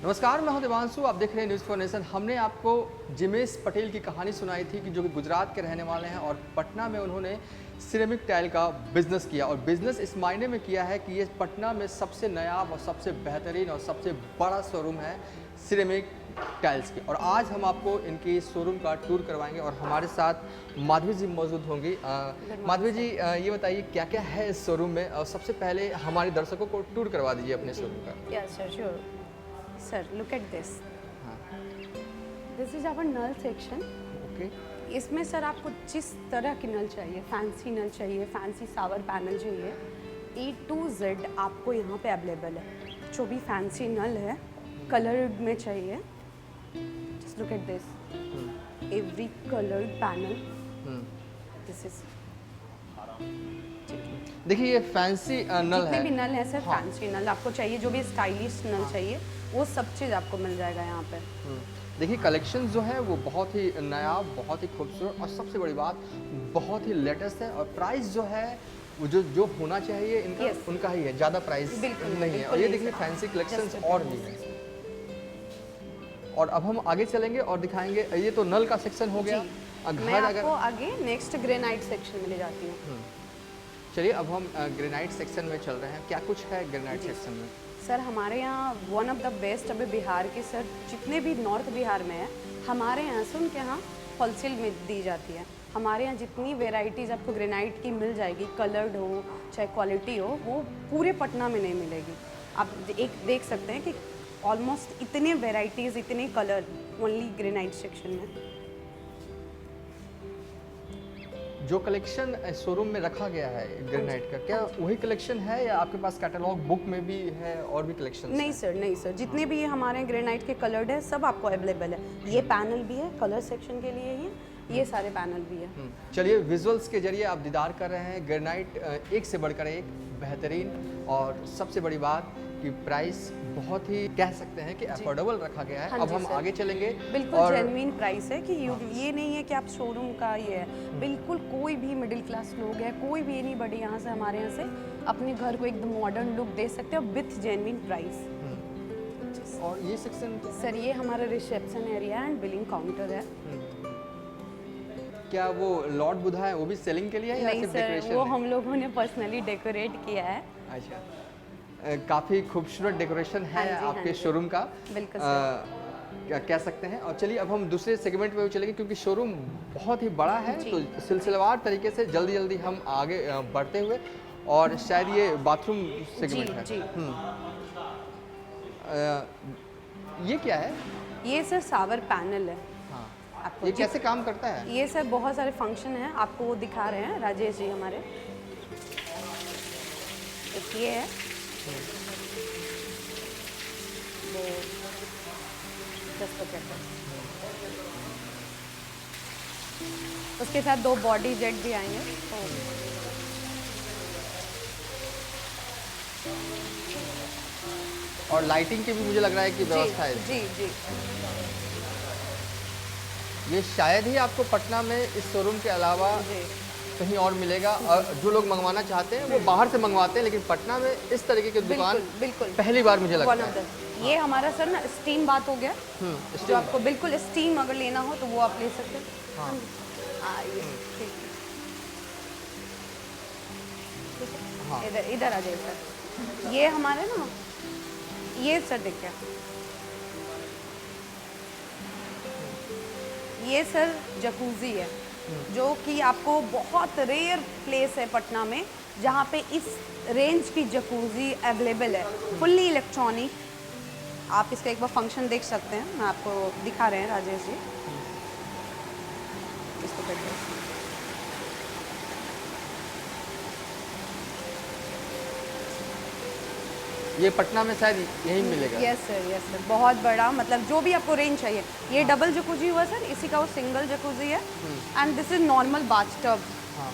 नमस्कार, मैं हूं देवांशु। आप देख रहे हैं न्यूज़ फॉर नेशन। हमने आपको जिमेश पटेल की कहानी सुनाई थी कि जो कि गुजरात के रहने वाले हैं और पटना में उन्होंने सिरेमिक टाइल का बिज़नेस किया और बिज़नेस इस मायने में किया है कि ये पटना में सबसे नायाब और सबसे बेहतरीन और सबसे बड़ा शोरूम है सिरेमिक टाइल्स की। और आज हम आपको इनकी शोरूम का टूर करवाएंगे और हमारे साथ माधवी जी मौजूद होंगी। माधवी जी, ये बताइए क्या क्या है इस शोरूम में, और सबसे पहले हमारे दर्शकों को टूर करवा दीजिए अपने शोरूम का। Yeah, sir, sure. Sir, look at this. हाँ, This is our null section. Okay. इसमें सर आपको जिस तरह की नल चाहिए, फैंसी नल चाहिए, फैंसी शावर पैनल चाहिए, A to Z आपको यहाँ पे अवेलेबल है। जो भी फैंसी नल है, कलर्ड में चाहिए, just look at this. Every colored panel. This is. देखिए ये फैंसी नल जितने है। भी नल है सर, हाँ। फैंसी नल आपको चाहिए, जो भी स्टाइलिश नल चाहिए, वो सब चीज़ आपको मिल जाएगा यहाँ पे। देखिए कलेक्शन जो है वो बहुत ही नायाब, बहुत ही खूबसूरत और सबसे बड़ी बात बहुत ही लेटेस्ट है। और प्राइस जो है वो जो होना चाहिए इनका Yes. उनका ही है, ज़्यादा प्राइस बिल्कुल नहीं है। बिल्कुल और ये नहीं देखिए सर। फैंसी कलेक्शंस Just और भी हैं। और अब हम आगे चलेंगे और दिखाएंगे। ये तो नल का सेक्शन हो गया। मैं घर आपको अगर आगे नेक्स्ट ग्रेनाइट सेक्शन में ले जाती हूँ। चलिए अब हम ग्रेनाइट सेक्शन में चल रहे हैं। क्या कुछ है ग्रेनाइट सेक्शन में? सर हमारे यहाँ वन ऑफ द बेस्ट अभी बिहार के सर जितने भी नॉर्थ बिहार में है, हमारे यहाँ से उनके यहाँ होलसेल में दी जाती है। हमारे यहाँ जितनी वेराइटीज़ आपको ग्रेनाइट की मिल जाएगी, कलर्ड हो चाहे क्वालिटी हो, वो पूरे पटना में नहीं मिलेगी। आप एक देख सकते हैं कि ऑलमोस्ट इतने वेराइटीज़, इतने कलर ओनली ग्रेनाइट सेक्शन में। जो कलेक्शन शोरूम में रखा गया है ग्रेनाइट का, क्या वही कलेक्शन है या आपके पास कैटलॉग बुक में भी है और भी कलेक्शन? नहीं सर, नहीं सर, जितने भी हमारे ग्रेनाइट के कलर्ड है सब आपको अवेलेबल है। ये पैनल भी है कलर सेक्शन के लिए ही, ये सारे पैनल भी है। चलिए विजुअल्स के जरिए आप दीदार कर रहे हैं ग्रेनाइट एक से बढ़कर एक बेहतरीन। और सबसे बड़ी बात कि प्राइस बहुत ही कह सकते हैं कि अफोर्डेबल रखा गया है। हाँ अब जी हम सर। आगे चलेंगे। बिल्कुल और जेन्युइन प्राइस है कि ये नहीं है कि आप शोरूम का ये है। बिल्कुल कोई भी मिडिल क्लास लोग है, कोई भी एनी बडी यहाँ से हमारे यहाँ से अपने घर को एकदम मॉडर्न लुक दे सकते हैं विथ जेन्युइन प्राइस। और ये सेक्शन सर ये हमारा reception area and billing counter है। क्या वो लॉर्ड बुधा है वो भी सेलिंग के लिए है या नहीं सिर्फ सर, डेकोरेशन वो है? हम लोगों ने पर्सनली डेकोरेट किया है। अच्छा, काफ़ी खूबसूरत डेकोरेशन है हाँ जी, आपके हाँ जी। शोरूम का। बिल्कुल क्या कह सकते हैं। और चलिए अब हम दूसरे सेगमेंट में भी चलेंगे क्योंकि शोरूम बहुत ही बड़ा है। जी। तो सिलसिलेवार तरीके से जल्दी जल्दी हम आगे बढ़ते हुए, और शायद ये बाथरूम सेगमेंट है। जी। ये क्या है? ये सर शावर पैनल है। हाँ, आपको ये कैसे काम करता है? ये सर बहुत सारे फंक्शन हैं, आपको वो दिखा रहे हैं राजेश जी हमारे। एक ये है, वो just look at this। उसके साथ 2 बॉडी जेट भी आएंगे। और लाइटिंग की भी मुझे लग रहा है कि व्यवस्था है। जी जी। ये शायद ही आपको पटना में इस शोरूम के अलावा जी कहीं और मिलेगा। और जो लोग मंगवाना चाहते हैं वो बाहर से मंगवाते हैं, लेकिन पटना में इस तरीके की दुकान बिल्कुल बिल्कुल पहली बार मुझे लगता One of है। the- ये हमारा सर ना स्टीम बात हो गया। जो आपको बिल्कुल स्टीम अगर लेना हो तो वो आप ले सकते हैं। हाँ। ये ठीक है। हाँ। इधर इधर आ जाइए सर। ये हमारे ना, ये सर देखिए, ये सर जकूजी है जो कि आपको बहुत रेयर प्लेस है पटना में जहाँ पे इस रेंज की जकूजी अवेलेबल है, फुल्ली इलेक्ट्रॉनिक। आप इसका एक बार फंक्शन देख सकते हैं, मैं आपको दिखा रहे हैं राजेश जी। इसको कर दो। ये पटना में शायद यही मिलेगा। यस सर, बहुत बड़ा, मतलब जो भी आपको रेंज चाहिए। ये डबल जकूजी हुआ सर, इसी का वो सिंगल जकूजी है। And this is normal bathtub. हाँ।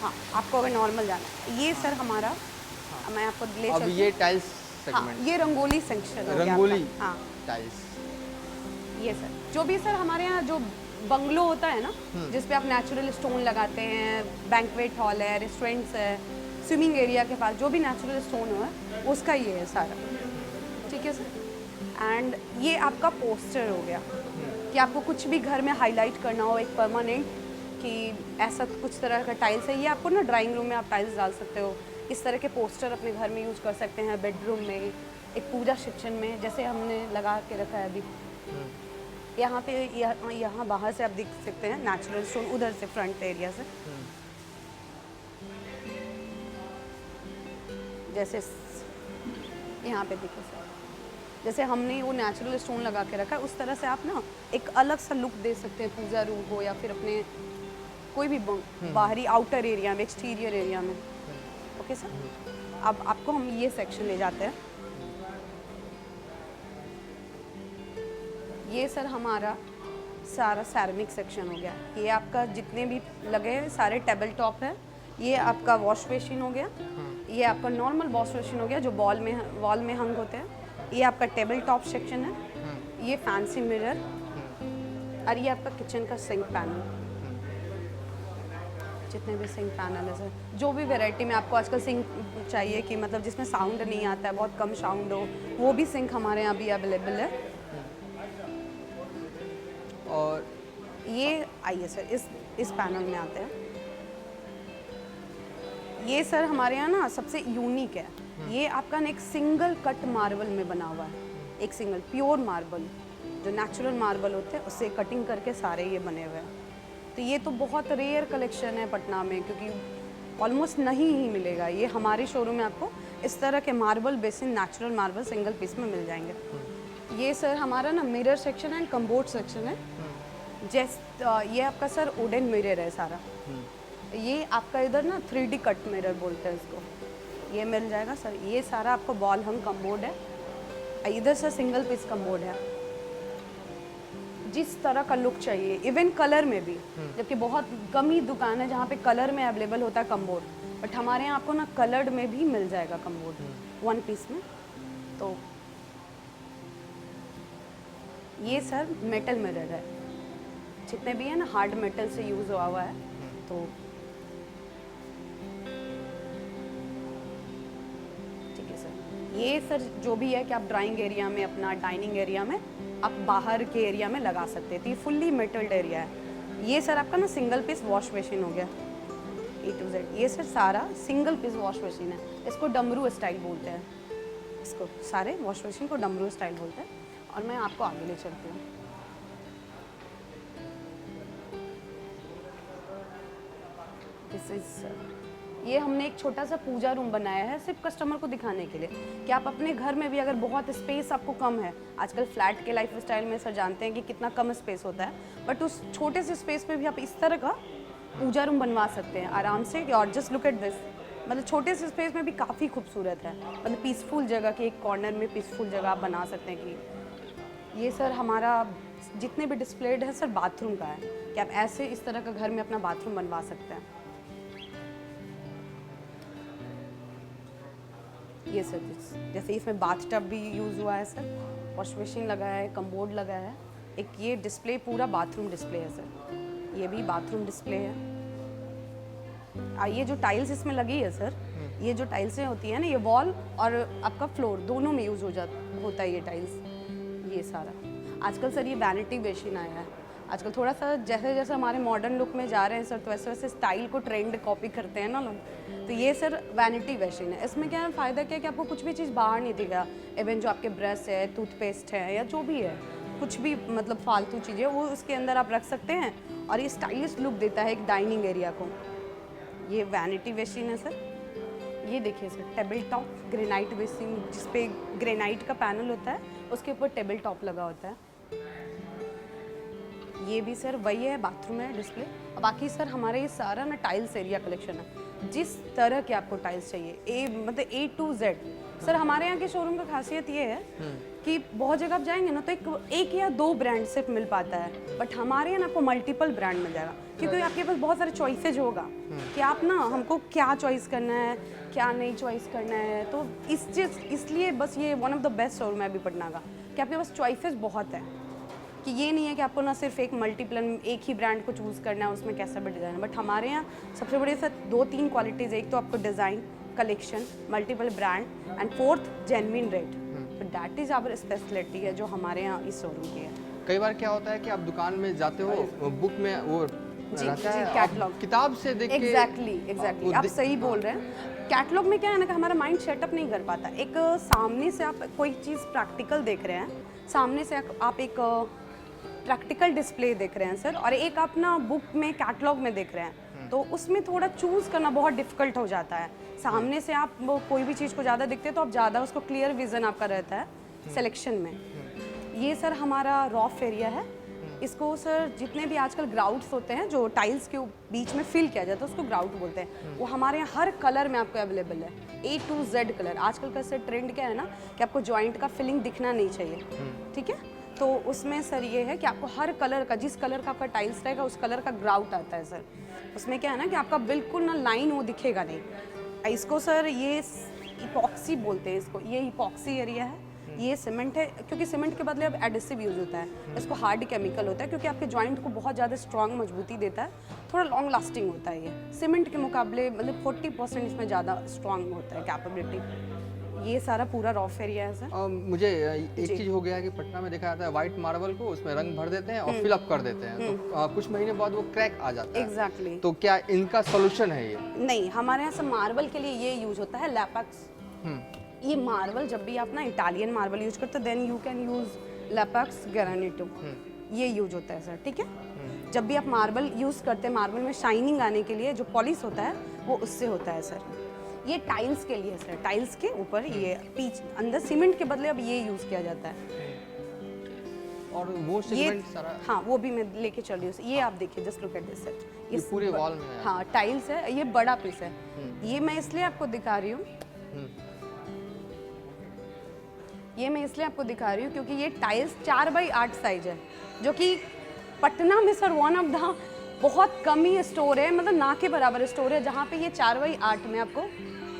हाँ, आपको अगर नॉर्मल जाना है, ये सर हमारा, मैं आपको ले अब चलती ये हूँ। टाइल्स हाँ, सेगमेंट, ये रंगोली सेक्शन हो गया रंगोली आपका। हाँ, टाइल्स। ये सर जो भी सर हमारे यहाँ जो बंगलो होता है ना, जिस पे आप नेचुरल स्टोन लगाते हैं, बैंक्वेट हॉल है, रेस्टोरेंट्स है, स्विमिंग एरिया के पास जो भी नेचुरल स्टोन हो है उसका ये है सारा। ठीक है सर। एंड ये आपका पोस्टर हो गया कि आपको कुछ भी घर में हाईलाइट करना हो एक परमानेंट कि ऐसा कुछ तरह का टाइल्स है, ये आपको ना ड्राइंग रूम में आप टाइल्स डाल सकते हो। इस तरह के पोस्टर अपने घर में यूज़ कर सकते हैं, बेडरूम में, एक पूजा सेक्शन में, जैसे हमने लगा के रखा है अभी यहाँ पे। यहाँ बाहर से आप देख सकते हैं नेचुरल स्टोन, उधर से फ्रंट एरिया से जैसे यहाँ पे देखिए सर, जैसे हमने वो नेचुरल स्टोन लगा के रखा है, उस तरह से आप ना एक अलग सा लुक दे सकते हैं पूजा रूम को, या फिर अपने कोई भी बाहरी आउटर एरिया में, एक्सटीरियर एरिया में। ओके सर, अब आपको हम ये सेक्शन ले जाते हैं। ये सर हमारा सारा सैरामिक सेक्शन हो गया। ये आपका जितने भी लगे हैं सारे टेबल टॉप है। ये आपका वॉश बेसिन हो गया, ये आपका नॉर्मल वॉश बेसिन हो गया जो वॉल में हंग होते हैं। ये आपका टेबल टॉप सेक्शन है, ये फैंसी मिरर, और ये आपका किचन का सिंक पैनल। जितने भी सिंक पैनल है सर, जो भी वैरायटी में आपको आजकल सिंक चाहिए कि मतलब जिसमें साउंड नहीं आता है, बहुत कम साउंड हो, वो भी सिंक हमारे यहाँ भी अवेलेबल है। और ये आइए सर, इस पैनल में आते हैं। ये सर हमारे यहाँ ना सबसे यूनिक है। ये आपका ना एक सिंगल कट मार्बल में बना हुआ है, एक सिंगल प्योर मार्बल, जो नेचुरल मार्बल होते हैं उससे कटिंग करके सारे ये बने हुए हैं। तो ये तो बहुत रेयर कलेक्शन है पटना में, क्योंकि ऑलमोस्ट नहीं ही मिलेगा। ये हमारे शोरूम में आपको इस तरह के marble basin, natural marble single piece में मिल जाएंगे। ये सर हमारा ना mirror section and cupboard section है। ये आपका सर वुडन मिरर है सारा। ये आपका इधर ना 3D कट मिरर बोलते हैं इसको, ये मिल जाएगा सर। ये सारा आपको बॉल हंग कम्बोर्ड है। इधर से सिंगल पीस कम्बोर्ड है, जिस तरह का लुक चाहिए, इवन कलर में भी। जबकि बहुत कम ही दुकान है जहाँ पे कलर में अवेलेबल होता है कम्बोर्ड, बट हमारे यहाँ आपको ना कलर्ड में भी मिल जाएगा कम्बोर्ड वन पीस में। तो ये सर मेटल मिरर है, जितने भी है ना हार्ड मेटल से यूज़ हुआ है। तो ठीक है सर, ये सर जो भी है कि आप ड्राइंग एरिया में, अपना डाइनिंग एरिया में, आप बाहर के एरिया में लगा सकते हैं। तो ये फुल्ली मेटल्ड एरिया है। ये सर आपका ना सिंगल पीस वॉश बेसिन हो गया A to Z। ये सर सारा सिंगल पीस वॉश बेसिन है, इसको डमरू स्टाइल बोलते हैं। इसको सारे वॉश बेसिन को डमरू स्टाइल बोलते हैं। और मैं आपको आगे ले चलती हूँ। दिस इज, ये हमने एक छोटा सा पूजा रूम बनाया है सिर्फ कस्टमर को दिखाने के लिए कि आप अपने घर में भी, अगर बहुत स्पेस आपको कम है, आजकल फ्लैट के लाइफ स्टाइल में सर जानते हैं कि कितना कम स्पेस होता है, बट उस छोटे से स्पेस में भी आप इस तरह का पूजा रूम बनवा सकते हैं आराम से। और जस्ट लुक एट दिस, मतलब छोटे से स्पेस में भी काफ़ी खूबसूरत है। मतलब पीसफुल जगह के एक कॉर्नर में पीसफुल जगह आप बना सकते हैं। कि ये सर हमारा जितने भी डिस्प्लेड है सर बाथरूम का है, कि आप ऐसे इस तरह का घर में अपना बाथरूम बनवा सकते हैं। ये सर जैसे इसमें बाथ टब भी यूज़ हुआ है सर, वॉश बेसिन लगा है, कम्बोर्ड लगा है। एक ये डिस्प्ले पूरा बाथरूम डिस्प्ले है सर, ये भी बाथरूम डिस्प्ले है। ये जो टाइल्स इसमें लगी है सर, ये जो टाइल्सें होती है ना, ये वॉल और आपका फ्लोर दोनों में यूज़ होता है ये टाइल्स। ये सारा आजकल सर ये वैनिटी बेसिन आया है। आजकल थोड़ा सा जैसे जैसे हमारे मॉडर्न लुक में जा रहे हैं सर, तो वैसे वैसे स्टाइल को ट्रेंड कॉपी करते हैं ना लोग। तो ये सर वैनिटी बेसिन है। इसमें क्या है, फ़ायदा क्या है कि आपको कुछ भी चीज़ बाहर नहीं दिखेगा। इवन जो आपके ब्रश है, टूथपेस्ट है, या जो भी है, कुछ भी मतलब फालतू चीज़ें वो उसके अंदर आप रख सकते हैं, और ये स्टाइलिश लुक देता है एक डाइनिंग एरिया को। ये वैनिटी बेसिन है सर। ये देखिए sir table top granite basin, जिसपे ग्रेनाइट का पैनल होता है, उसके ऊपर टेबल टॉप लगा होता है। ये भी सर वही है, बाथरूम है डिस्प्ले। और बाकी सर हमारे ये सारा ना टाइल्स एरिया कलेक्शन है। जिस तरह के आपको टाइल्स चाहिए, मतलब A to Z। सर हमारे यहाँ के शोरूम का खासियत ये है कि बहुत जगह आप जाएंगे ना तो एक या दो ब्रांड सिर्फ मिल पाता है, बट हमारे यहाँ आपको मल्टीपल ब्रांड मिल जाएगा, क्योंकि आपके पास बहुत सारे चॉइसेज होगा कि आप ना हमको क्या चॉइस करना है, क्या नहीं चॉइस करना है। तो इसलिए बस ये one of the best showroom है अभी पटना का, कि आपके पास चॉइसेस बहुत है, कि ये नहीं है कि आपको ना सिर्फ एक मल्टीपल एक ही ब्रांड को चूज़ करना है, उसमें कैसा भी डिज़ाइन है। बट हमारे यहाँ सबसे बड़ी सर 2-3 क्वालिटीज़, एक तो आपको design, collection, multiple brand, and fourth genuine rate. That is our speciality है जो हमारे यहाँ इस शोरूम की है। कई बार क्या होता है कि आप दुकान में जाते हो, बुक में वो रहता है, आप कैटलॉग किताब से देख के एग्जैक्टली आप सही बोल रहे हैं। कैटलॉग में क्या है ना कि हमारा माइंड सेटअप नहीं कर पाता। एक सामने से आप कोई चीज़ प्रैक्टिकल देख रहे हैं, सामने से आप एक प्रैक्टिकल डिस्प्ले देख रहे हैं सर, और एक आप ना बुक में कैटलॉग में देख रहे हैं, तो उसमें थोड़ा चूज़ करना बहुत डिफिकल्ट हो जाता है। सामने से आप वो कोई भी चीज़ को ज़्यादा देखते हैं तो आप ज़्यादा उसको क्लियर विजन आपका रहता है सिलेक्शन में। ये सर हमारा रॉफ एरिया है। इसको सर जितने भी आजकल ग्राउट्स होते हैं जो टाइल्स के बीच में फिल किया जाता है उसको ग्राउट बोलते हैं, वो हमारे यहाँ हर कलर में आपको अवेलेबल है, A to Z कलर। आजकल का सर ट्रेंड क्या है ना कि आपको जॉइंट का फिलिंग दिखना नहीं चाहिए, ठीक है, तो उसमें सर ये है कि आपको हर कलर का, जिस कलर का आपका टाइल्स रहेगा उस कलर का ग्राउट आता है सर। उसमें क्या है ना कि आपका बिल्कुल ना लाइन वो दिखेगा नहीं। इसको सर ये इपॉक्सी बोलते हैं, इसको ये इपॉक्सी एरिया है, ये सीमेंट है, क्योंकि सीमेंट के बदले अब एडिसिव यूज़ होता है। इसको हार्ड केमिकल होता है क्योंकि आपके जॉइंट को बहुत ज़्यादा स्ट्रॉन्ग मजबूती देता है, थोड़ा लॉन्ग लास्टिंग होता है। ये सीमेंट के मुकाबले मतलब 40% इसमें ज़्यादा स्ट्रॉन्ग होता है कैपेबिलिटी। ये सारा पूरा रॉफ एरिया है सर। मुझे एक चीज़ हो गया है कि पटना में देखा जाता है व्हाइट मार्बल को उसमें रंग भर देते हैं और फिलअप कर देते हैं, तो कुछ महीने बाद वो क्रैक आ जाता है। एग्जैक्टली तो क्या इनका सोल्यूशन है ये? नहीं, हमारे यहाँ से मार्बल के लिए ये यूज़ होता है लैपैक्स। ये मार्बल जब भी आप ना इटालियन मार्बल यूज करते हो देन यू कैन यूज लैपैक्स ग्रेनाइटो, ये यूज होता है सर, ठीक है। जब भी आप मार्बल यूज करते हैं, मार्बल में शाइनिंग आने के लिए जो पॉलिश होता है वो उससे होता है सर। ये टाइल्स के लिए सर, टाइल्स के ऊपर ये पीच अंदर सीमेंट के बदले अब ये यूज किया जाता है। और वो सेगमेंट सारा, हाँ वो भी मैं लेके चल रही हूँ। ये आप देखिए, just look at this sir, ये पूरे वॉल में है। हाँ टाइल्स है, ये बड़ा पीस है। ये मैं इसलिए आपको दिखा रही हूँ, ये मैं इसलिए आपको दिखा रही हूँ क्योंकि ये टाइल्स 4x8 साइज है, जो कि पटना में सर वन ऑफ द बहुत कम ही स्टोर है, मतलब ना के बराबर स्टोर है जहाँ पे ये 4x8 में आपको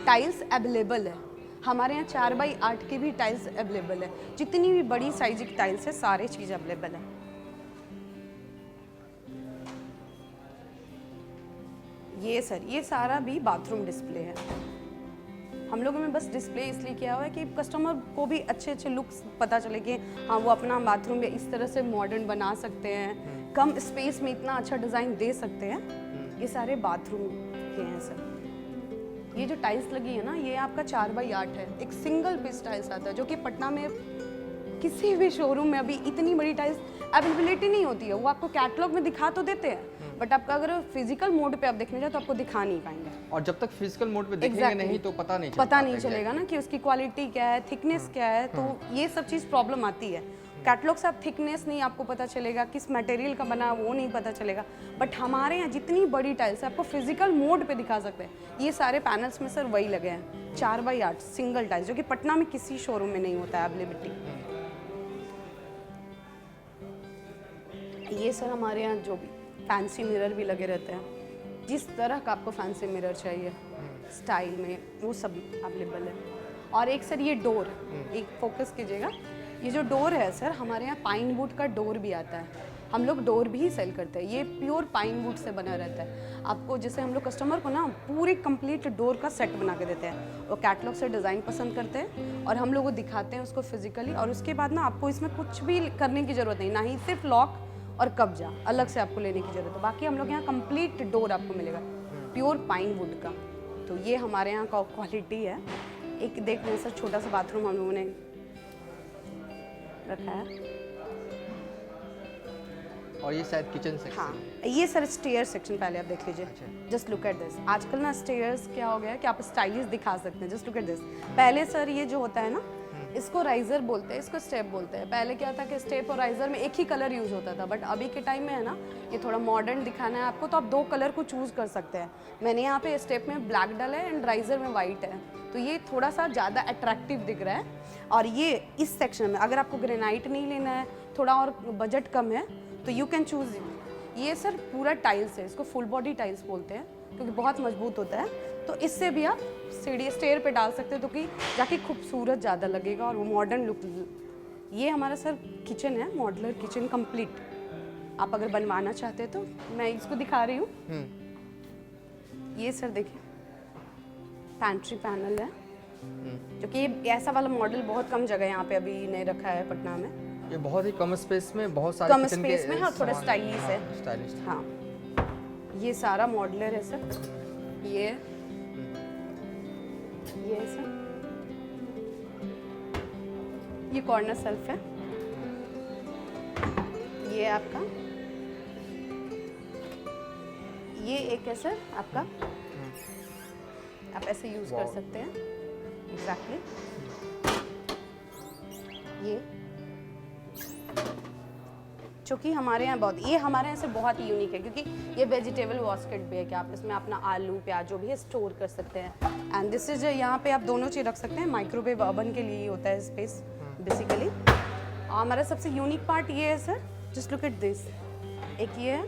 टाइल्स अवेलेबल है। हमारे यहाँ 4x8 की भी टाइल्स अवेलेबल है, जितनी भी बड़ी साइज की टाइल्स है सारे चीज़ अवेलेबल है। ये सर ये सारा भी बाथरूम डिस्प्ले है। हम लोगों ने बस डिस्प्ले इसलिए किया हुआ है कि कस्टमर को भी अच्छे अच्छे लुक्स पता चले कि हाँ वो अपना बाथरूम इस तरह से मॉडर्न बना सकते हैं, कम स्पेस में इतना अच्छा डिज़ाइन दे सकते हैं। ये सारे बाथरूम के हैं सर। ये जो टाइल्स लगी है ना, ये आपका 4x8 है, एक सिंगल पीस टाइल्स आता है, जो कि पटना में किसी भी शोरूम में अभी इतनी बड़ी टाइल्स अवेलेबिलिटी नहीं होती है। वो आपको कैटलॉग में दिखा तो देते हैं, बट आपका अगर फिजिकल मोड पे आप देखने जाए तो आपको दिखा नहीं पाएंगे। और जब तक फिजिकल मोड पे देखेंगे नहीं तो पता नहीं चलेगा ना कि उसकी क्वालिटी क्या है, थिकनेस क्या है, तो ये सब चीज़ प्रॉब्लम आती है। कैटलॉग से आप थिकनेस नहीं आपको पता चलेगा, किस मटेरियल का बना वो नहीं पता चलेगा, बट हमारे यहाँ जितनी बड़ी टाइल्स है आपको फिजिकल मोड पे दिखा सकते हैं। ये सारे पैनल्स में सर वही लगे हैं, 4x8 सिंगल टाइल्स, जो कि पटना में किसी शोरूम में नहीं होता है अवेलेबिलिटी। ये सर हमारे यहाँ जो भी फैंसी मिरर भी लगे रहते हैं, जिस तरह का आपको फैंसी मिरर चाहिए स्टाइल में वो सब अवेलेबल है। और एक सर ये डोर, एक फोकस कीजिएगा, ये जो डोर है सर हमारे यहाँ पाइन वुड का डोर भी आता है। हम लोग डोर भी सेल करते हैं, ये प्योर पाइन वुड से बना रहता है। आपको जैसे हम लोग कस्टमर को ना पूरी कंप्लीट डोर का सेट बना के देते हैं, वो कैटलॉग से डिज़ाइन पसंद करते हैं और हम लोग वो दिखाते हैं उसको फिजिकली, और उसके बाद ना आपको इसमें कुछ भी करने की ज़रूरत नहीं, ना ही सिर्फ लॉक और कब्जा अलग से आपको लेने की ज़रूरत है। बाकी हम लोग यहाँ कंप्लीट डोर आपको मिलेगा प्योर पाइन वुड का। तो ये हमारे यहाँ का क्वालिटी है। एक देख रहे हैं सर, छोटा सा बाथरूम हम लोगों ने रखा है, और ये शायद किचन सेक्शन। हाँ ये सर स्टेयर सेक्शन, पहले आप देख लीजिए, जस्ट लुक एट दिस। आजकल ना स्टेयर्स क्या हो गया है कि आप स्टाइलिश दिखा सकते हैं, जस्ट लुक एट दिस। पहले सर ये जो होता है ना, इसको राइजर बोलते हैं, इसको स्टेप बोलते हैं। पहले क्या था कि स्टेप और राइजर में एक ही कलर यूज़ होता था, बट अभी के टाइम में है ना ये थोड़ा मॉडर्न दिखाना है आपको, तो आप 2 कलर को चूज़ कर सकते हैं। मैंने यहाँ पे स्टेप में ब्लैक डाला है एंड राइजर में वाइट है, तो ये थोड़ा सा ज़्यादा अट्रैक्टिव दिख रहा है। और ये इस सेक्शन में अगर आपको ग्रेनाइट नहीं लेना है, थोड़ा और बजट कम है, तो यू कैन चूज़। ये सर पूरा टाइल्स है, इसको फुल बॉडी टाइल्स बोलते हैं क्योंकि बहुत मजबूत होता है। तो इससे भी आप सीढ़ी स्टेयर पे डाल सकते हो, तो कि जाके खूबसूरत ज़्यादा लगेगा और वो मॉडर्न लुक। ये हमारा सर किचन है, मॉडलर किचन कंप्लीट। आप अगर बनवाना चाहते हैं तो मैं इसको दिखा रही हूँ। ये सर देखिए पैंट्री पैनल है, जो कि ये ऐसा वाला मॉडल बहुत कम जगह यहाँ पे अभी ने रखा है पटना में। ये बहुत ही कम स्पेस में बहुत सारे कम किचन के स्पेस में, हाँ, थोड़ा सामान- स्टाइलिश है। हाँ, स्टाइलिश। हाँ, ये सारा मॉडलर है सर। ये है सर, ये कॉर्नर सेल्फ है। ये आपका, ये एक है सर आपका, आप ऐसे यूज कर Wow. सकते हैं। एग्जैक्टली ये जो कि हमारे यहाँ बहुत, ये हमारे यहाँ से बहुत ही यूनिक है क्योंकि ये वेजिटेबल बास्केट भी है कि आप इसमें अपना आलू प्याज जो भी है स्टोर कर सकते हैं। एंड दिस इज, यहाँ पे आप दोनों चीज़ रख सकते हैं। माइक्रोवेव ओवन के लिए होता है स्पेस बेसिकली। हमारा सबसे यूनिक पार्ट ये है sir, just look at this. एक ये है,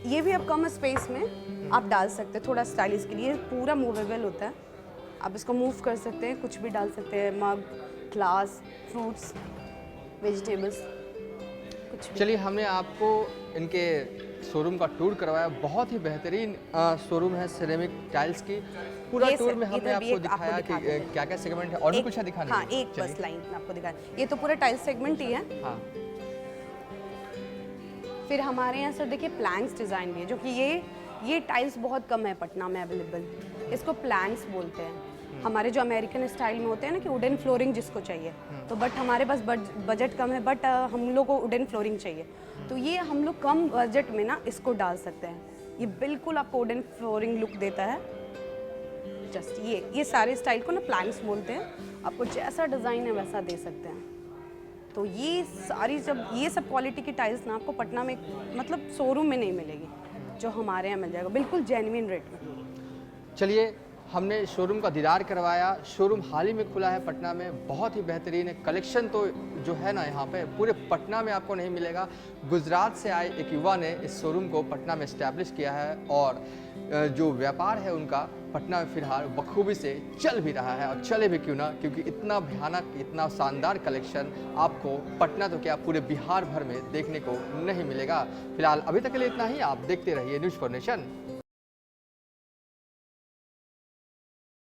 ये भी आप कम स्पेस में आप डाल सकते हैं, थोड़ा स्टाइलिश के लिए। पूरा मूवेबल होता है, आप इसको मूव कर सकते हैं, कुछ भी डाल सकते हैं, मग, ग्लास, फ्रूट्स, वेजिटेबल्स, कुछ भी। चलिए, हमने आपको इनके शोरूम का टूर करवाया। बहुत ही बेहतरीन शोरूम है सिरेमिक टाइल्स की। पूरा ये टूर सर, में हमने इधर भी आपको एक दिखाया आपको कि दिखा देते हैं। क्या क्या सेगमेंट है और भी कुछ है दिखाने हाँ, में? एक चलिए। बस लाइन आपको दिखा, ये तो पूरा टाइल्स सेगमेंट ही है। हाँ, फिर हमारे यहाँ सर देखिए प्लैंक्स डिज़ाइन भी है, जो कि ये टाइल्स बहुत कम है पटना में अवेलेबल। इसको प्लैंक्स बोलते हैं। हमारे जो अमेरिकन स्टाइल में होते हैं ना कि वुडन फ्लोरिंग जिसको चाहिए, तो बट हमारे पास बजट कम है, बट हम लोग को वुडन फ्लोरिंग चाहिए, तो ये हम लोग कम बजट में ना इसको डाल सकते हैं। ये बिल्कुल आपको वुडन फ्लोरिंग लुक देता है। जस्ट ये सारे स्टाइल को ना प्लैंक्स बोलते हैं। आपको जैसा डिज़ाइन है वैसा दे सकते हैं। तो ये सारी ये सब क्वालिटी की टाइल्स ना आपको पटना में मतलब शोरूम में नहीं मिलेगी, जो हमारे यहाँ मिल जाएगा बिल्कुल जेन्युइन रेट में। चलिए, हमने शोरूम का दीदार करवाया। शोरूम हाल ही में खुला है पटना में, बहुत ही बेहतरीन है। कलेक्शन तो जो है ना यहाँ पे पूरे पटना में आपको नहीं मिलेगा। गुजरात से आए एक युवा ने इस शोरूम को पटना में इस्टेब्लिश किया है और जो व्यापार है उनका पटना में फिलहाल बखूबी से चल भी रहा है। और चले भी क्यों ना, क्योंकि इतना भयानक, इतना शानदार कलेक्शन आपको पटना तो क्या पूरे बिहार भर में देखने को नहीं मिलेगा। फिलहाल अभी तक के लिए इतना ही। आप देखते रहिए न्यूज़ फॉर नेशन।